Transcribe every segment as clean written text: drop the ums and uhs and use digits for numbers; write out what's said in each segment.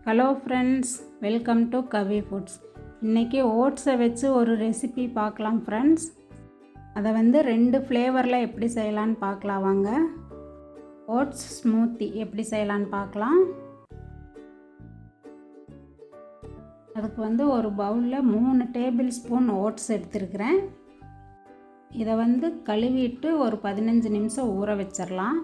Hello friends, welcome to Kavi foods. இன்றைக்கி ஓட்ஸை வச்சு ஒரு ரெசிபி பார்க்கலாம் ஃப்ரெண்ட்ஸ். அதை 2 ஃப்ளேவரில் எப்படி செய்யலான்னு பார்க்கலாம் வாங்க. ஓட்ஸ் ஸ்மூத்தி எப்படி செய்யலான்னு பார்க்கலாம். அதுக்கு ஒரு பவுலில் 3 டேபிள் ஸ்பூன் ஓட்ஸ் எடுத்துருக்கிறேன். இதை கழுவிட்டு ஒரு 15 நிமிஷம் ஊற வச்சிடலாம்.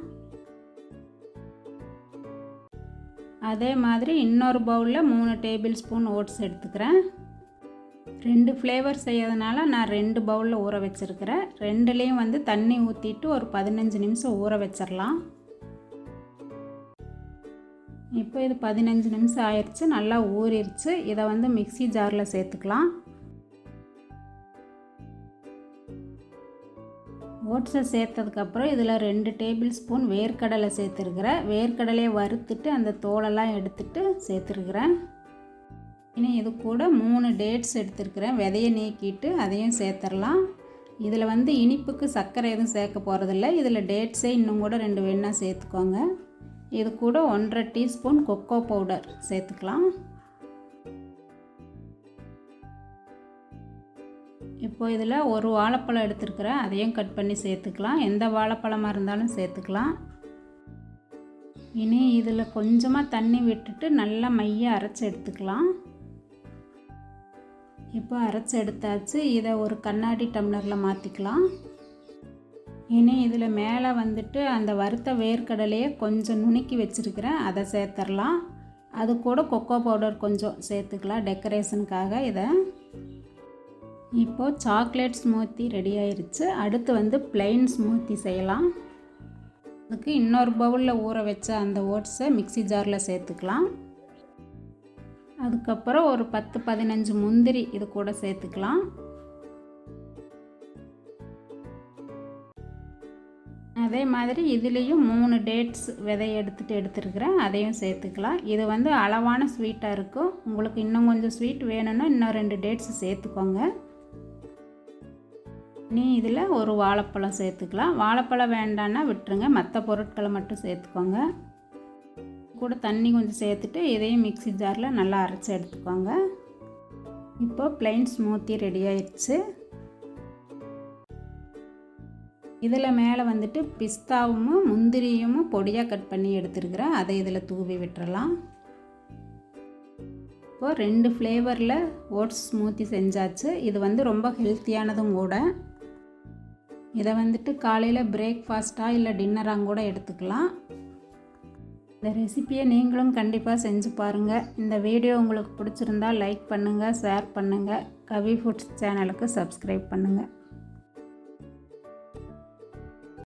அதே மாதிரி இன்னொரு பவுலில் 3 டேபிள் ஸ்பூன் ஓட்ஸ் எடுத்துக்கிறேன். 2 ஃப்ளேவர் செய்யறதுனால நான் 2 பவுலில் ஊற வச்சுருக்கிறேன். ரெண்டுலேயும் தண்ணி ஊற்றிட்டு ஒரு 15 நிமிஷம் ஊற வச்சிடலாம். இப்போ இது 15 நிமிஷம் ஆயிடுச்சு, நல்லா ஊறிடுச்சு. இதை மிக்ஸி ஜாரில் சேர்த்துக்கலாம். ஓட்ஸை சேர்த்ததுக்கப்புறம் இதில் 2 டேபிள் ஸ்பூன் வேர்க்கடலை சேர்த்துருக்கிறேன். வேர்க்கடலையை வறுத்துட்டு அந்த தோலெல்லாம் எடுத்துட்டு சேர்த்துருக்குறேன். இனி இது கூட 3 டேட்ஸ் எடுத்துருக்கிறேன். விதையை நீக்கிட்டு அதையும் சேர்த்துடலாம். இதில் இனிப்புக்கு சர்க்கரை எதுவும் சேர்க்க போகிறதில்ல. இதில் டேட்ஸே இன்னும் கூட 2 வேணா சேர்த்துக்கோங்க. இது கூட 1.5 டீஸ்பூன் கொக்கோ பவுடர் சேர்த்துக்கலாம். இப்போ இதில் ஒரு வாழைப்பழம் எடுத்துருக்கிறேன், அதையும் கட் பண்ணி சேர்த்துக்கலாம். எந்த வாழைப்பழமாக இருந்தாலும் சேர்த்துக்கலாம். இனி இதில் கொஞ்சமாக தண்ணி விட்டுட்டு நல்லா மைய அரைச்சி எடுத்துக்கலாம். இப்போ அரைச்சி எடுத்தாச்சு. இதை ஒரு கண்ணாடி டம்ளரில் மாற்றிக்கலாம். இனி இதில் மேலே அந்த வறுத்த வேர்க்கடலையை கொஞ்சம் நுணுக்கி வச்சுருக்கிறேன், அதை சேர்த்துடலாம். அது கூட கொக்கோ பவுடர் கொஞ்சம் சேர்த்துக்கலாம் டெக்கரேஷனுக்காக. இதை இப்போது சாக்லேட் ஸ்மூத்தி ரெடி ஆயிடுச்சு. அடுத்து ப்ளைன் ஸ்மூத்தி செய்யலாம். அதுக்கு இன்னொரு பவுலில் ஊற வச்ச அந்த ஓட்ஸை மிக்ஸி ஜாரில் சேர்த்துக்கலாம். அதுக்கப்புறம் ஒரு 10-15 முந்திரி இது கூட சேர்த்துக்கலாம். அதே மாதிரி இதுலேயும் 3 டேட்ஸ் விதையை எடுத்துருக்கிறேன், அதையும் சேர்த்துக்கலாம். இது அளவான ஸ்வீட்டாக இருக்கும். உங்களுக்கு இன்னும் கொஞ்சம் ஸ்வீட் வேணும்னா இன்னும் 2 டேட்ஸ் சேர்த்துக்கோங்க. இதில் ஒரு வாழைப்பழம் சேர்த்துக்கலாம். வாழைப்பழம் வேண்டான்னா விட்டுருங்க, மற்ற பொருட்களை மட்டும் சேர்த்துக்கோங்க. கூட தண்ணி கொஞ்சம் சேர்த்துட்டு இதையும் மிக்ஸி ஜாரில் நல்லா அரைச்சி எடுத்துக்கோங்க. இப்போ ப்ளைன் ஸ்மூத்தி ரெடி ஆயிடுச்சு. இதில் மேலே பிஸ்தாவும் முந்திரியும் பொடியாக கட் பண்ணி எடுத்துருக்கிறேன், அதை இதில் தூவி விட்டுறலாம். இப்போது 2 ஃப்ளேவரில் ஓட்ஸ் ஸ்மூத்தி செஞ்சாச்சு. இது ரொம்ப ஹெல்த்தியானதும் கூட. இதை காலையில் பிரேக்ஃபாஸ்ட்டாக இல்லை டின்னராக கூட எடுத்துக்கலாம். இந்த ரெசிப்பியை நீங்களும் கண்டிப்பாக செஞ்சு பாருங்கள். இந்த வீடியோ உங்களுக்கு பிடிச்சிருந்தால் லைக் பண்ணுங்கள், ஷேர் பண்ணுங்கள். கவி ஃபுட்ஸ் சேனலுக்கு சப்ஸ்கிரைப் பண்ணுங்கள்.